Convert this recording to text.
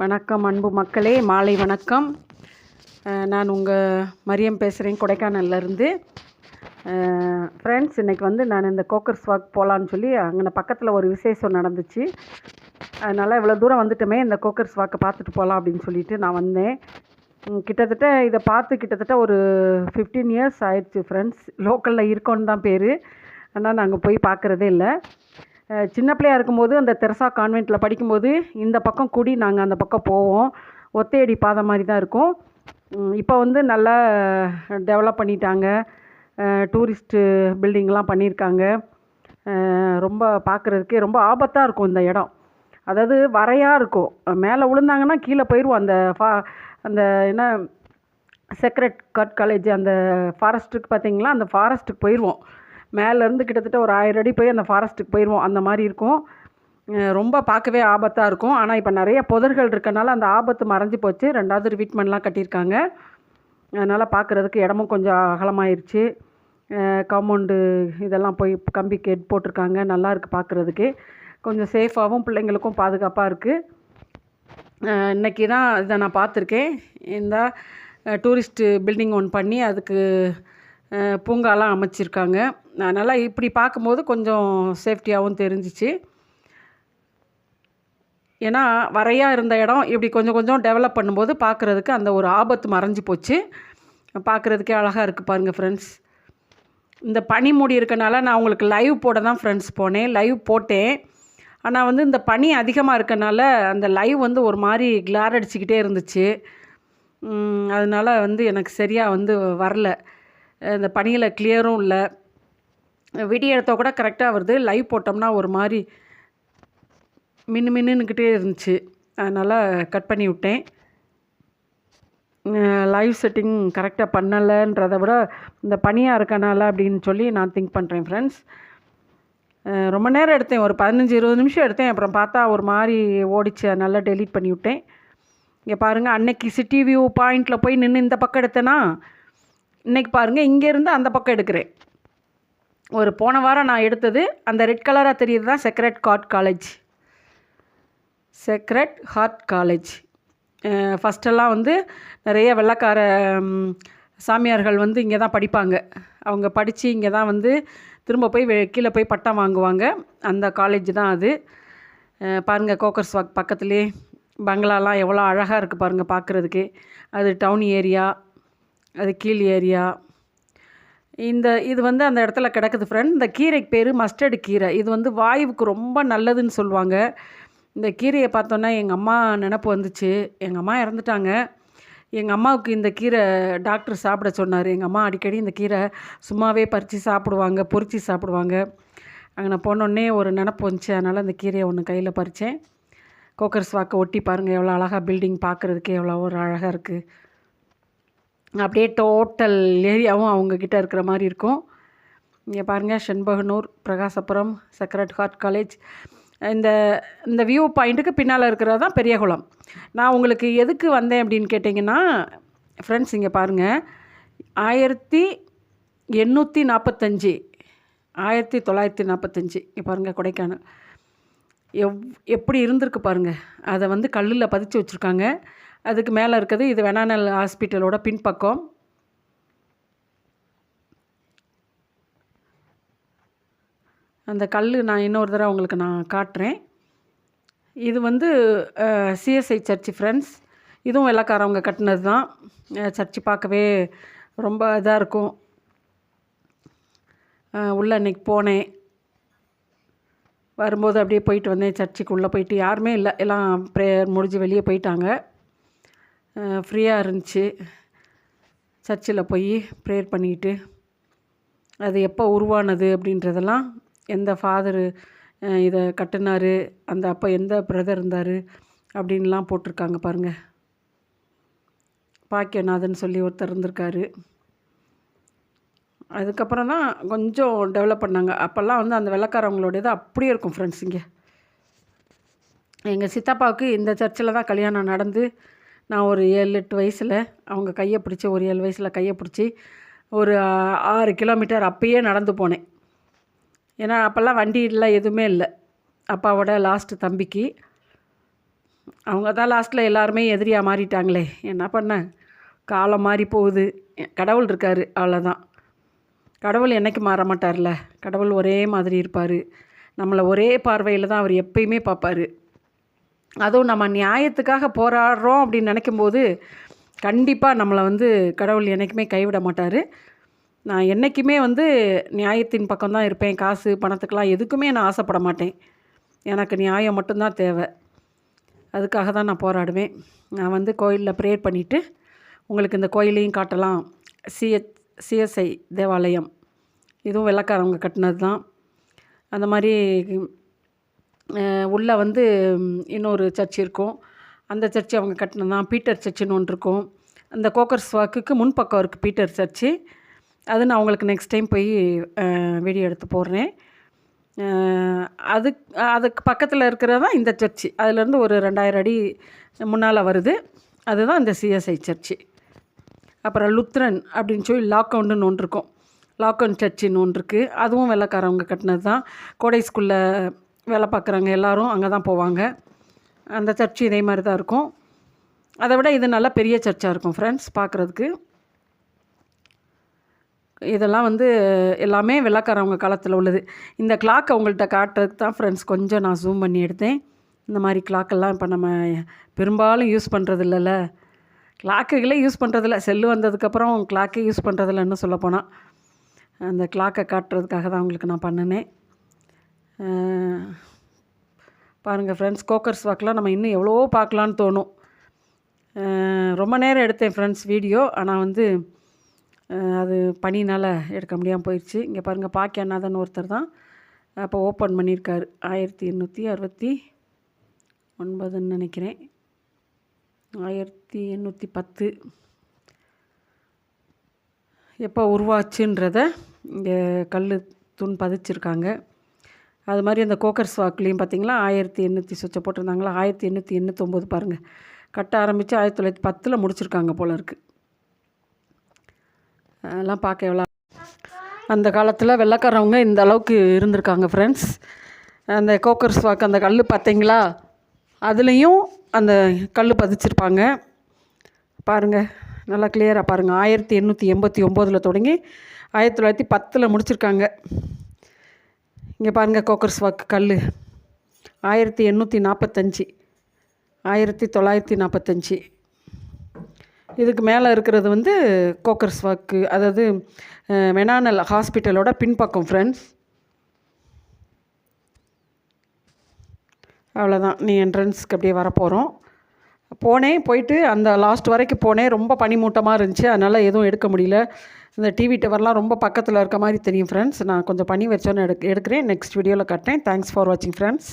வணக்கம் அன்பு மக்களே, மாலை வணக்கம். நான் உங்கள் மரியம் பேசுகிறேன், கொடைக்கானல்லேருந்து. ஃப்ரெண்ட்ஸ், இன்றைக்கி நான் இந்த கோக்கர்ஸ் வாக் போகலான்னு சொல்லி அங்கே பக்கத்தில் ஒரு விசேஷம் நடந்துச்சு. அதனால் இவ்வளோ தூரம் வந்துட்டோமே, இந்த கோக்கர்ஸ் வாக்கை பார்த்துட்டு போகலாம் அப்படின்னு சொல்லிட்டு நான் வந்தேன். கிட்டத்தட்ட இதை பார்த்து கிட்டத்தட்ட ஒரு 15 இயர்ஸ் ஆயிடுச்சு ஃப்ரெண்ட்ஸ். லோக்கலில் இருக்கோன்னு தான் பேர், ஆனால் நாங்கள் போய் பார்க்குறதே இல்லை. சின்ன பிள்ளையாக இருக்கும்போது அந்த தெரசா கான்வெண்ட்டில் படிக்கும்போது இந்த பக்கம் கூடி நாங்கள் அந்த பக்கம் போவோம். ஒத்தையடி பாதை மாதிரி தான் இருக்கும். இப்போ நல்லா டெவலப் பண்ணிட்டாங்க. டூரிஸ்ட்டு பில்டிங்லாம் பண்ணியிருக்காங்க. ரொம்ப பார்க்குறதுக்கே ரொம்ப ஆபத்தாக இருக்கும் இந்த இடம். அதாவது வரையாக இருக்கும். மேலே விழுந்தாங்கன்னா கீழே போயிடுவோம். அந்த என்ன செக்ரெட் ஹார்ட் காலேஜ் அந்த ஃபாரஸ்ட்டுக்கு பார்த்தீங்களா, அந்த ஃபாரஸ்ட்டுக்கு போயிடுவோம். மேலேருந்து கிட்டத்தட்ட ஒரு 1000 அடி போய் அந்த ஃபாரஸ்ட்டுக்கு போயிடுவோம். அந்த மாதிரி இருக்கும். ரொம்ப பார்க்கவே ஆபத்தாக இருக்கும். ஆனால் இப்போ நிறைய புதர்கள் இருக்கனால அந்த ஆபத்து மறைஞ்சி போச்சு. 2வது ட்ரீட்மெண்ட்லாம் கட்டியிருக்காங்க. அதனால் பார்க்குறதுக்கு இடமும் கொஞ்சம் அகலமாயிருச்சு. காம்பவுண்டு இதெல்லாம் போய் கம்பி கேட் போட்டிருக்காங்க. நல்லா இருக்குது பார்க்குறதுக்கு. கொஞ்சம் சேஃபாகவும் பிள்ளைங்களுக்கும் பாதுகாப்பாக இருக்குது. இன்றைக்கி தான் இதை நான் பார்த்துருக்கேன். இந்த டூரிஸ்ட்டு பில்டிங் ஒன்று பண்ணி அதுக்கு பூங்காலாம் அமைச்சிருக்காங்க. அதனால் இப்படி பார்க்கும்போது கொஞ்சம் சேஃப்டியாகவும் தெரிஞ்சிச்சு. ஏன்னா வரையாக இருந்த இடம் இப்படி கொஞ்சம் கொஞ்சம் டெவலப் பண்ணும்போது பார்க்குறதுக்கு அந்த ஒரு ஆபத்து மறைஞ்சி போச்சு. பார்க்குறதுக்கே அழகாக இருக்குது பாருங்கள் ஃப்ரெண்ட்ஸ். இந்த பனி மூடி இருக்கனால நான் உங்களுக்கு லைவ் போட தான் ஃப்ரெண்ட்ஸ் போனேன். லைவ் போட்டேன். ஆனால் இந்த பனி அதிகமாக இருக்கனால அந்த லைவ் ஒரு மாதிரி கிளார் அடிச்சுக்கிட்டே இருந்துச்சு. அதனால் எனக்கு சரியாக வரல. இந்த பனியில் கிளியரும் இல்லை. வீடியோ எடுத்தால் கூட கரெக்டாக வருது. லைவ் போட்டோம்னா ஒரு மாதிரி மின்னுக்கிட்டே இருந்துச்சு. அதனால் கட் பண்ணி விட்டேன். லைவ் செட்டிங் கரெக்டாக பண்ணலைன்றதை விட இந்த பனியாக இருக்கனால அப்படின்னு சொல்லி நான் திங்க் பண்ணுறேன் ஃப்ரெண்ட்ஸ். ரொம்ப நேரம் எடுத்தேன், ஒரு 15-20 நிமிஷம் எடுத்தேன். அப்புறம் பார்த்தா ஒரு மாதிரி ஓடிச்சு. அதனால் டெலீட் பண்ணி விட்டேன். இங்கே பாருங்கள், அன்னைக்கு சிட்டி வியூ பாயிண்டில் போய் நின்று இந்த பக்கம் எடுத்தேன்னா, இன்றைக்கி பாருங்கள் இங்கேருந்து அந்த பக்கம் எடுக்கிறேன். ஒரு போன வாரம் நான் எடுத்தது அந்த ரெட் கலராக தெரியுது தான் Sacred Heart College. Sacred Heart College ஃபஸ்ட்டெல்லாம் நிறைய வெள்ளைக்கார சாமியார்கள் இங்கே தான் படிப்பாங்க. அவங்க படித்து இங்கே தான் திரும்ப போய் கீழே போய் பட்டம் வாங்குவாங்க. அந்த காலேஜ் தான் அது. பாருங்கள், கோக்கர்ஸ் வாக் பக்கத்துலேயே பங்களாலாம் எவ்வளோ அழகாக இருக்குது பாருங்கள் பார்க்குறதுக்கு. அது டவுன் ஏரியா, அது கீழ் ஏரியா. இது அந்த இடத்துல கிடக்குது ஃப்ரெண்ட். இந்த கீரைக்கு பேர் மஸ்டர்டு கீரை. இது வாயுவுக்கு ரொம்ப நல்லதுன்னு சொல்லுவாங்க. இந்த கீரையை பார்த்தோன்னா எங்கள் அம்மா நினப்பு வந்துச்சு. எங்கள் அம்மா இறந்துட்டாங்க. எங்கள் அம்மாவுக்கு இந்த கீரை டாக்டர் சாப்பிட சொன்னார். எங்கள் அம்மா அடிக்கடி இந்த கீரை சும்மாவே பறித்து சாப்பிடுவாங்க, பொரித்து சாப்பிடுவாங்க. அங்கே நான் போனோடனே ஒரு நினப்பு வந்துச்சு. அதனால் அந்த கீரையை ஒன்று கையில் பறித்தேன். கோக்கர்ஸ் வாக்கை ஒட்டி பாருங்கள் எவ்வளோ அழகாக பில்டிங் பார்க்குறதுக்கே எவ்வளோ ஒரு அழகாக இருக்குது. அப்படியே டோட்டல் ஏரியாவும் அவங்கக்கிட்ட இருக்கிற மாதிரி இருக்கும். இங்கே பாருங்கள், Shenbaganur, Prakasapuram, Sacred Heart College. இந்த வியூ பாயிண்ட்டுக்கு பின்னால் இருக்கிறது தான் பெரியகுளம். நான் உங்களுக்கு எதுக்கு வந்தேன் அப்படின்னு கேட்டிங்கன்னா ஃப்ரெண்ட்ஸ், இங்கே பாருங்கள், 1845 1945 இங்கே பாருங்கள் கொடைக்கானல் எப்படி இருந்திருக்கு பாருங்கள். அதை கல்லில் பதிச்சு வச்சுருக்காங்க. அதுக்கு மேலே இருக்குது இது வெனானல் ஹாஸ்பிட்டலோட பின்பக்கம். அந்த கல் நான் இன்னொரு தடவை உங்களுக்கு நான் காட்டுறேன். இது சிஎஸ்ஐ சர்ச்சு ஃப்ரெண்ட்ஸ். இதுவும் வெள்ளைக்காரவங்க கட்டினது தான். சர்ச்சு பார்க்கவே ரொம்ப இதாக இருக்கும். உள்ளே அன்றைக்கி போனேன். வரும்போது அப்படியே போயிட்டு வந்தேன். சர்ச்சுக்குள்ளே போயிட்டு யாருமே இல்லை, எல்லாம் ப்ரேயர் முடிஞ்சு வெளியே போயிட்டாங்க. ஃப்ரீயாக இருந்துச்சு. சர்ச்சில் போய் ப்ரேயர் பண்ணிக்கிட்டு அது எப்போ உருவானது அப்படின்றதெல்லாம், எந்த ஃபாதரு இதை கட்டினார், அப்போ எந்த பிரதர் இருந்தார் அப்படின்லாம் போட்டிருக்காங்க பாருங்கள். பாக்கியநாதன் சொல்லி ஒருத்தர் இருந்திருக்காரு. அதுக்கப்புறம் தான் கொஞ்சம் டெவலப் பண்ணாங்க. அப்போல்லாம் அந்த வெள்ளைக்காரவங்களோட இது அப்படியே இருக்கும் ஃப்ரெண்ட்ஸ். இங்கே எங்கள் சித்தப்பாவுக்கு இந்த சர்ச்சில் தான் கல்யாணம் நடந்து, நான் ஒரு 7-8 வயசில் அவங்க கையை பிடிச்சி, ஒரு 7 வயசில் கையை பிடிச்சி ஒரு 6 கிலோமீட்டர் அப்பயே நடந்து போனேன். ஏன்னா அப்போல்லாம் வண்டியெலாம் எதுவுமே இல்லை. அப்பாவோட லாஸ்ட்டு தம்பிக்கு அவங்க தான் லாஸ்ட்டில் எல்லாருமே எதிரியாக மாறிட்டாங்களே, என்ன பண்ண, காலம் மாறி போகுது. கடவுள் இருக்கார், அவ்வளோதான். கடவுள் என்றைக்கு மாற மாட்டார்ல, கடவுள் ஒரே மாதிரி இருப்பார். நம்மளை ஒரே பார்வையில் தான் அவர் எப்பயுமே பார்ப்பார். அதுவும் நம்ம நியாயத்துக்காக போராடுறோம் அப்படின்னு நினைக்கும்போது கண்டிப்பாக நம்மளை வந்து கடவுள் என்றைக்குமே கைவிட மாட்டார். நான் என்றைக்குமே வந்து நியாயத்தின் பக்கம்தான் இருப்பேன். காசு பணத்துக்கெலாம் எதுக்குமே நான் ஆசைப்பட மாட்டேன். எனக்கு நியாயம் மட்டும்தான் தேவை. அதுக்காக தான் நான் போராடுவேன். நான் வந்து கோயிலில் ப்ரேயர் பண்ணிவிட்டு உங்களுக்கு இந்த கோயிலையும் காட்டலாம். சிஎஸ்ஐ தேவாலயம், இதுவும் வெள்ளைக்காரவங்க கட்டினது தான். அந்த மாதிரி உள்ளே வந்து இன்னொரு சர்ச் இருக்கும். அந்த சர்ச்சு அவங்க கட்டினது தான். பீட்டர் சர்ச்சுன்னு ஒன்று இருக்கும். அந்த கோக்கர்ஸ் வாக்குக்கு முன்பக்கம் இருக்குது பீட்டர் சர்ச்சு. அது நான் உங்களுக்கு நெக்ஸ்ட் டைம் போய் வீடியோ எடுத்து போடுறேன். அதுக்கு பக்கத்தில் இருக்கிறது தான் இந்த சர்ச்சு. அதுலேருந்து ஒரு 2000 அடி முன்னால் வருது. அதுதான் இந்த சிஎஸ்ஐ சர்ச்சு. அப்புறம் லுத்ரன் அப்படின்னு சொல்லி லாக்கவுண்டுன்னு ஒன்று இருக்கும். லாக்கவுண்ட் சர்ச்சின்னு ஒன்று இருக்குது. அதுவும் வெள்ளைக்காரவங்க கட்டினது தான். கோடை ஸ்கூலில் வேலை பார்க்குறவங்க எல்லோரும் அங்கே தான் போவாங்க. அந்த சர்ச்சு இதே மாதிரி தான் இருக்கும். அதை விட இது நல்லா பெரிய சர்ச்சாக இருக்கும் ஃப்ரெண்ட்ஸ் பார்க்குறதுக்கு. இதெல்லாம் வந்து எல்லாமே வெள்ளைக்காரவங்க காலத்தில் உள்ளது. இந்த கிளாக் அவங்கள்ட்ட காட்டுறதுக்கு தான் ஃப்ரெண்ட்ஸ் கொஞ்சம் நான் ஜூம் பண்ணி எடுத்தேன். இந்த மாதிரி கிளாக்கெல்லாம் இப்போ நம்ம பெரும்பாலும் யூஸ் பண்ணுறது இல்லைல்ல. கிளாக்குகளே யூஸ் பண்ணுறதில்ல. செல்லு வந்ததுக்கப்புறம் கிளாக்கே யூஸ் பண்ணுறதில்லன்னு சொல்லப்போனால். அந்த கிளாக்கை காட்டுறதுக்காக தான் உங்களுக்கு நான் பண்ணினேன். பாருங்கள் ஃப்ரெண்ட்ஸ், கோக்கர்ஸ் வாக்கெலாம் நம்ம இன்னும் எவ்வளோ பார்க்கலான்னு தோணும். ரொம்ப நேரம் எடுத்தேன் ஃப்ரெண்ட்ஸ் வீடியோ. ஆனால் வந்து அது பனினால் எடுக்க முடியாமல் போயிடுச்சு. இங்கே பாருங்கள், பாக்கியநாதன் ஒருத்தர் தான் அப்போ ஓப்பன் பண்ணியிருக்காரு. 1869ன்னு நினைக்கிறேன். 1810 எப்போ உருவாச்சுன்றத இங்கே கல் தூண் பதிச்சிருக்காங்க. அது மாதிரி அந்த கோக்கர்ஸ் வாக்குலேயும் பார்த்திங்களா 1800 சுவிட்சை போட்டிருந்தாங்களா. 1889 பாருங்கள். கட்ட ஆரம்பித்து 1910 முடிச்சிருக்காங்க போல இருக்குது. அதெல்லாம் பார்க்க எவ்வளோ அந்த காலத்தில் வெள்ளைக்காரவங்க இந்த அளவுக்கு இருந்திருக்காங்க ஃப்ரெண்ட்ஸ். அந்த கோக்கர்ஸ் வாக்கு அந்த கல் பார்த்திங்களா, அதுலேயும் அந்த கல் பதிச்சிருப்பாங்க பாருங்கள். நல்லா கிளியராக பாருங்கள். 1889 தொடங்கி 1910 முடிச்சிருக்காங்க. இங்கே பாருங்கள், கோக்கர்ஸ் வாக்கு கல் 1845, 1945. இதுக்கு மேலே இருக்கிறது வந்து கோக்கர்ஸ் வாக்கு, அதாவது மெனானல் ஹாஸ்பிட்டலோட பின்பக்கம் ஃப்ரெண்ட்ஸ். அவ்வளோதான், நீ என்ட்ரன்ஸ்க்கு அப்படியே வரப்போகிறோம். போயிட்டு அந்த லாஸ்ட் வரைக்கும் போனேன். ரொம்ப பனிமூட்டமாக இருந்துச்சு, அதனால் எதுவும் எடுக்க முடியல. இந்த டிவி டவர்லாம் ரொம்ப பக்கத்தில் இருக்க மாதிரி தெரியும் ஃப்ரெண்ட்ஸ். நான் கொஞ்சம் பனி வச்சோன்னு எடுக்கிறேன். நெக்ஸ்ட் வீடியோவில் காட்டுறேன். தேங்க்ஸ் ஃபார் வாட்சிங் ஃப்ரெண்ட்ஸ்.